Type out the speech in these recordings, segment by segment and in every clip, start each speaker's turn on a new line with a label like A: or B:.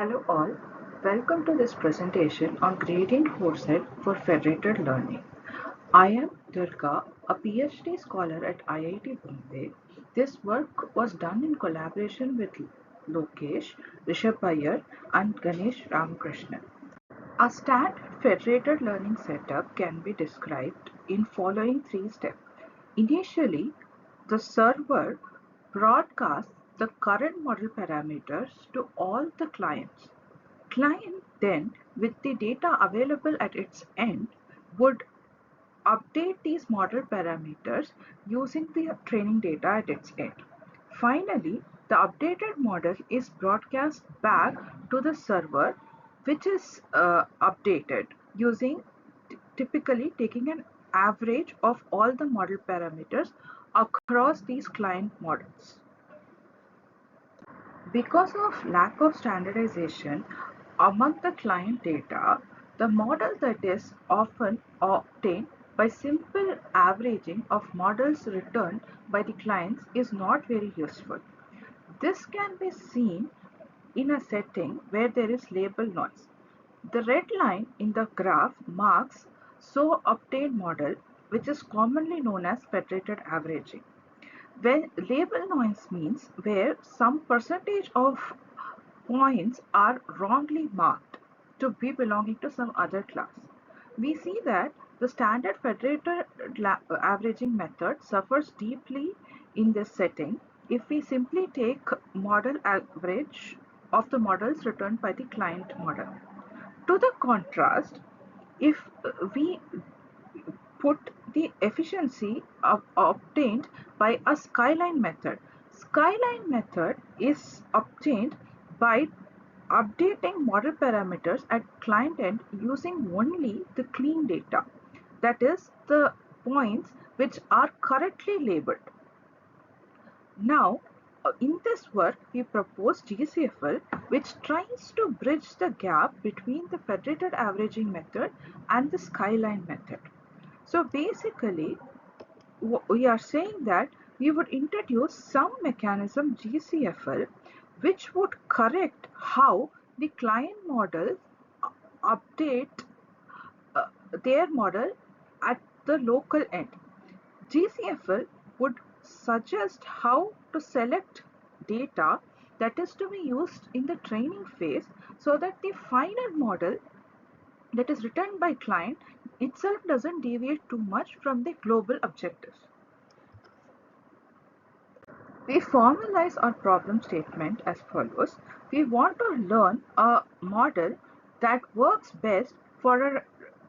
A: Hello all, welcome to this presentation on creating Coreset for Federated Learning. I am Durga, a PhD scholar at IIT Bombay. This work was done in collaboration with Lokesh, Rishabh Iyer and Ganesh Ramakrishnan. A standard federated learning setup can be described in following three steps. Initially, the server broadcasts the current model parameters to all the clients. Client then, with the data available at its end, would update these model parameters using the training data at its end. Finally, the updated model is broadcast back to the server, which is updated using typically taking an average of all the model parameters across these client models. Because of lack of standardization among the client data, the model that is often obtained by simple averaging of models returned by the clients is not very useful. This can be seen in a setting where there is label noise. The red line in the graph marks so obtained model, which is commonly known as federated averaging. When label noise means where some percentage of points are wrongly marked to be belonging to some other class. We see that the standard federated averaging method suffers deeply in this setting if we simply take model average of the models returned by the client model. To the contrast, if we put the efficiency obtained by a skyline method. Skyline method is obtained by updating model parameters at client end using only the clean data, that is the points which are correctly labeled. Now, in this work, we propose GCFL, which tries to bridge the gap between the federated averaging method and the skyline method. So basically, we are saying that we would introduce some mechanism GCFL which would correct how the client model update their model at the local end. GCFL would suggest how to select data that is to be used in the training phase so that the final model that is written by client itself doesn't deviate too much from the global objectives. We formalize our problem statement as follows. We want to learn a model that works best for a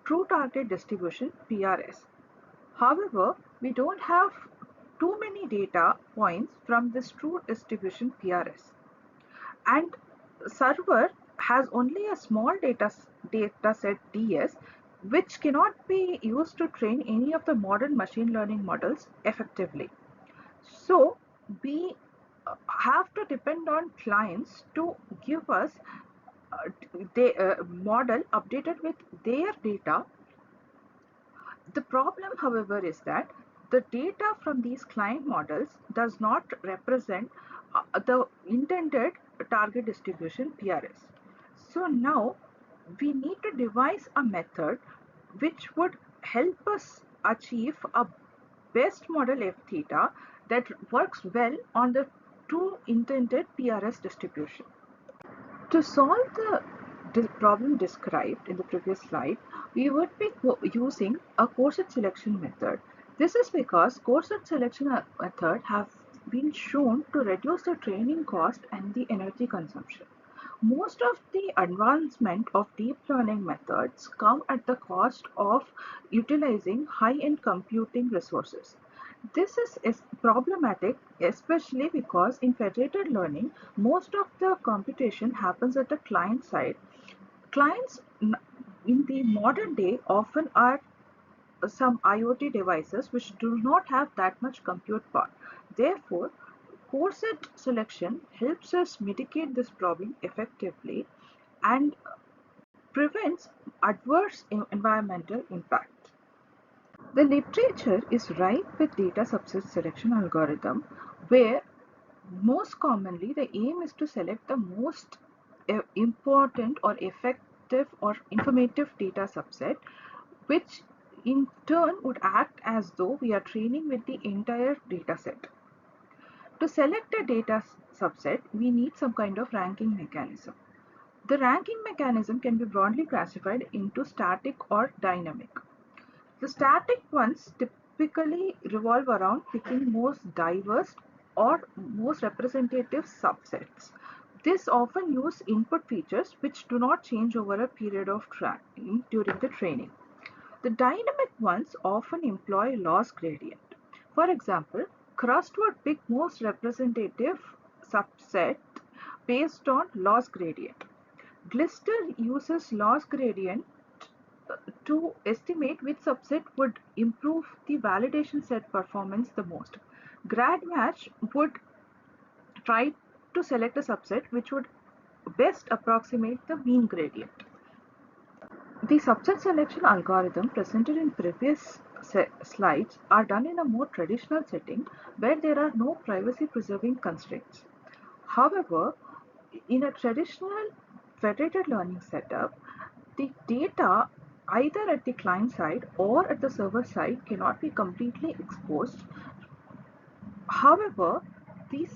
A: true target distribution PRS. However, we don't have too many data points from this true distribution PRS. And server has only a small data set DS which cannot be used to train any of the modern machine learning models effectively. So we have to depend on clients to give us the model updated with their data. The problem, however, is that the data from these client models does not represent the intended target distribution PRS. So now we need to devise a method which would help us achieve a best model F theta that works well on the true intended PRS distribution. To solve the problem described in the previous slide, we would be using a Coreset selection method. This is because Coreset selection method have been shown to reduce the training cost and the energy consumption. Most of the advancement of deep learning methods come at the cost of utilizing high-end computing resources. This is problematic, especially because in federated learning, most of the computation happens at the client side. Clients in the modern day often are some IoT devices which do not have that much compute power. Therefore, Coreset selection helps us mitigate this problem effectively and prevents adverse environmental impact. The literature is ripe with data subset selection algorithm where most commonly the aim is to select the most important or effective or informative data subset, which in turn would act as though we are training with the entire data set. To select a data subset, we need some kind of ranking mechanism. The ranking mechanism can be broadly classified into static or dynamic. The static ones typically revolve around picking most diverse or most representative subsets. This often use input features which do not change over a period of time during the training. The dynamic ones often employ loss gradient. For example, crust would pick most representative subset based on loss gradient. Glister uses loss gradient to estimate which subset would improve the validation set performance the most. Grad match would try to select a subset which would best approximate the mean gradient. The subset selection algorithm presented in previous slides are done in a more traditional setting where there are no privacy preserving constraints. However, in a traditional federated learning setup, the data either at the client side or at the server side cannot be completely exposed. However, the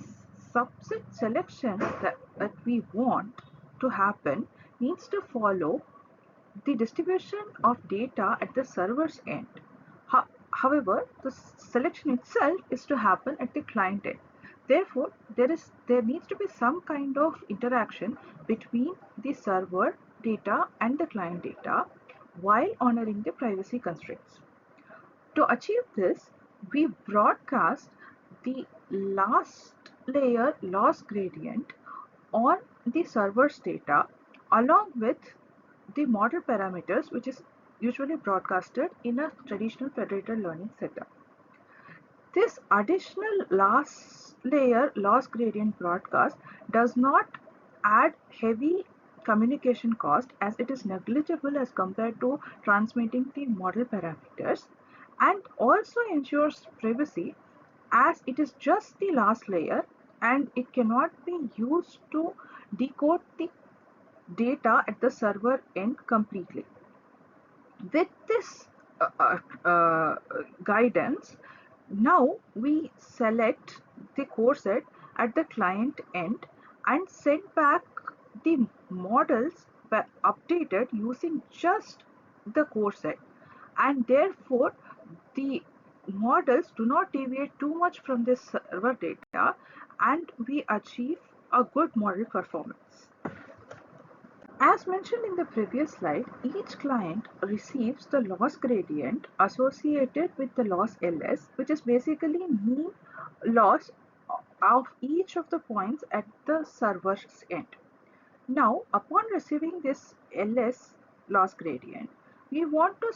A: subset selection that we want to happen needs to follow the distribution of data at the server's end. However, the selection itself is to happen at the client end. Therefore, there needs to be some kind of interaction between the server data and the client data while honoring the privacy constraints. To achieve this, we broadcast the last layer loss gradient on the server's data along with the model parameters, which is usually broadcasted in a traditional federated learning setup. This additional last layer loss gradient broadcast does not add heavy communication cost as it is negligible as compared to transmitting the model parameters, and also ensures privacy as it is just the last layer and it cannot be used to decode the data at the server end completely. With this guidance, now we select the Coreset at the client end and send back the models updated using just the Coreset, and therefore the models do not deviate too much from the server data and we achieve a good model performance. As mentioned in the previous slide, each client receives the loss gradient associated with the loss LS, which is basically mean loss of each of the points at the server's end. Now, upon receiving this LS loss gradient, we want to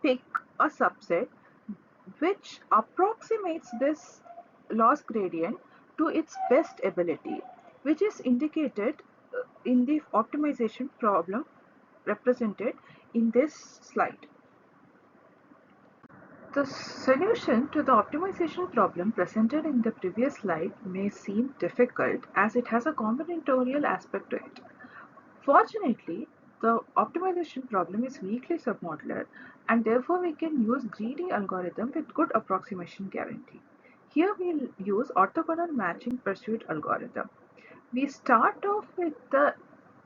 A: pick a subset which approximates this loss gradient to its best ability, which is indicated in the optimization problem represented in this slide. The solution to the optimization problem presented in the previous slide may seem difficult as it has a combinatorial aspect to it. Fortunately, the optimization problem is weakly submodular and therefore we can use greedy algorithm with good approximation guarantee. Here we'll use orthogonal matching pursuit algorithm. We start off with the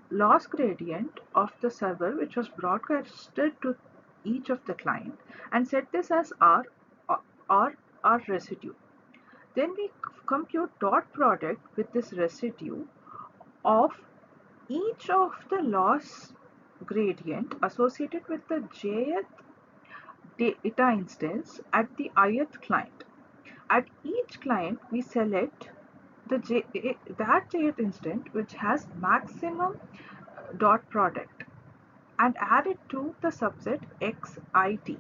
A: loss gradient of the server which was broadcasted to each of the client and set this as R or R residue. Then we compute dot product with this residue of each of the loss gradient associated with the jth data instance at the ith client. At each client, we select that jth instance which has maximum dot product and add it to the subset xit.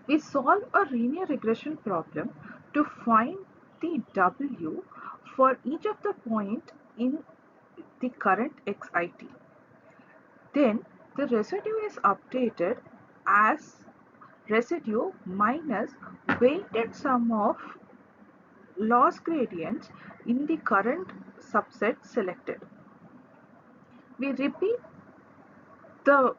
A: We solve a linear regression problem to find the W for each of the point in the current xit. Then the residue is updated as residue minus weighted sum of loss gradients in the current subset selected. We repeat the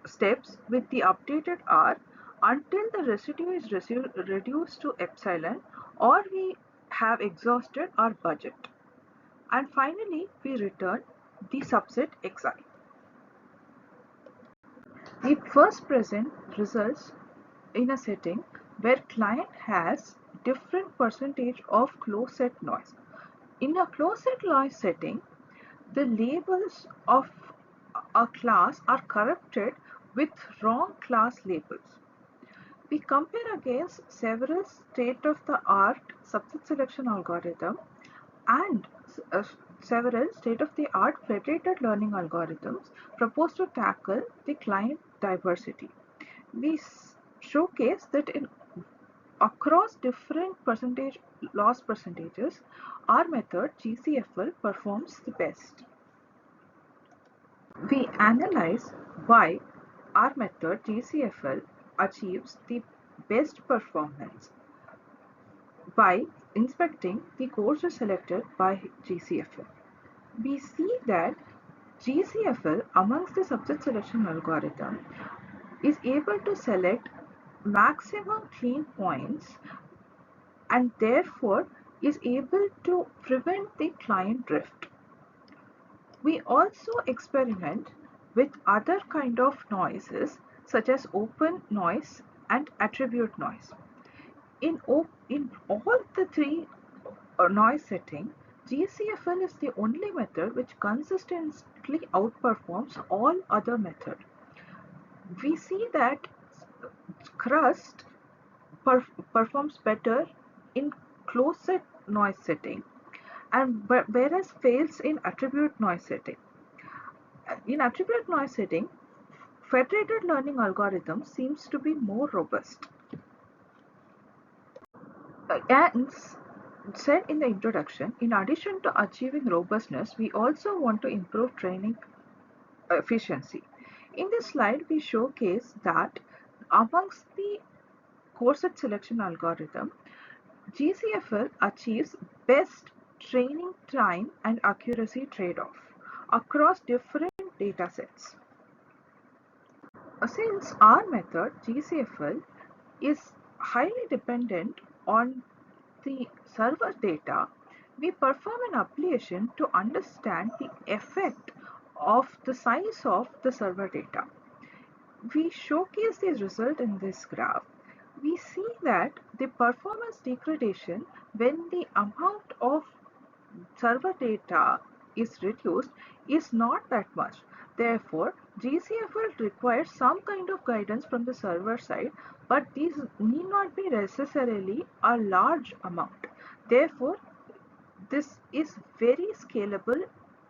A: steps with the updated R until the residue is reduced to epsilon or we have exhausted our budget. And finally, we return the subset xi. We first present results in a setting where client has different percentage of closed set noise. In a closed set noise setting, the labels of a class are corrupted with wrong class labels. We compare against several state-of-the-art subset selection algorithms and several state-of-the-art federated learning algorithms proposed to tackle the client diversity. We showcase that across different percentage loss percentages, our method GCFL performs the best. We analyze why our method GCFL achieves the best performance by inspecting the courses selected by GCFL. We see that GCFL amongst the subset selection algorithm is able to select maximum clean points and therefore is able to prevent the client drift. We also experiment with other kind of noises such as open noise and attribute noise. In all the three noise setting, GCFL is the only method which consistently outperforms all other methods. We see that crust performs better in closed set noise setting and whereas fails in attribute noise setting. In attribute noise setting, federated learning algorithm seems to be more robust. As said in the introduction, in addition to achieving robustness, we also want to improve training efficiency. In this slide, we showcase that amongst the Coreset selection algorithm, GCFL achieves best training time and accuracy trade-off across different datasets. Since our method GCFL is highly dependent on the server data, we perform an ablation to understand the effect of the size of the server data. We showcase these results in this graph. We see that the performance degradation when the amount of server data is reduced is not that much. Therefore, GCFL requires some kind of guidance from the server side, but these need not be necessarily a large amount. Therefore, this is very scalable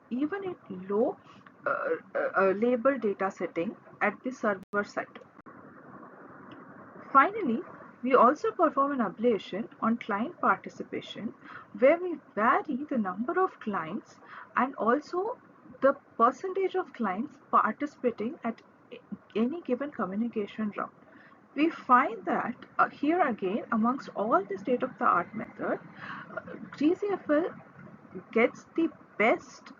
A: even in low label data setting at the server side. Finally, we also perform an ablation on client participation where we vary the number of clients and also the percentage of clients participating at any given communication round. We find that here again amongst all the state-of-the-art method, GCFL gets the best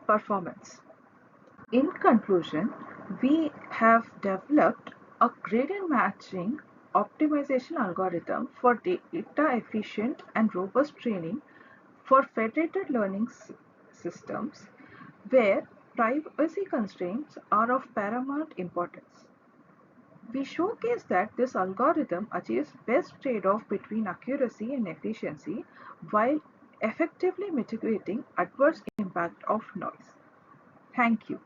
A: performance. In conclusion, we have developed a gradient matching optimization algorithm for data efficient and robust training for federated learning systems where privacy constraints are of paramount importance. We showcase that this algorithm achieves best trade-off between accuracy and efficiency while effectively mitigating adverse impact of noise. Thank you.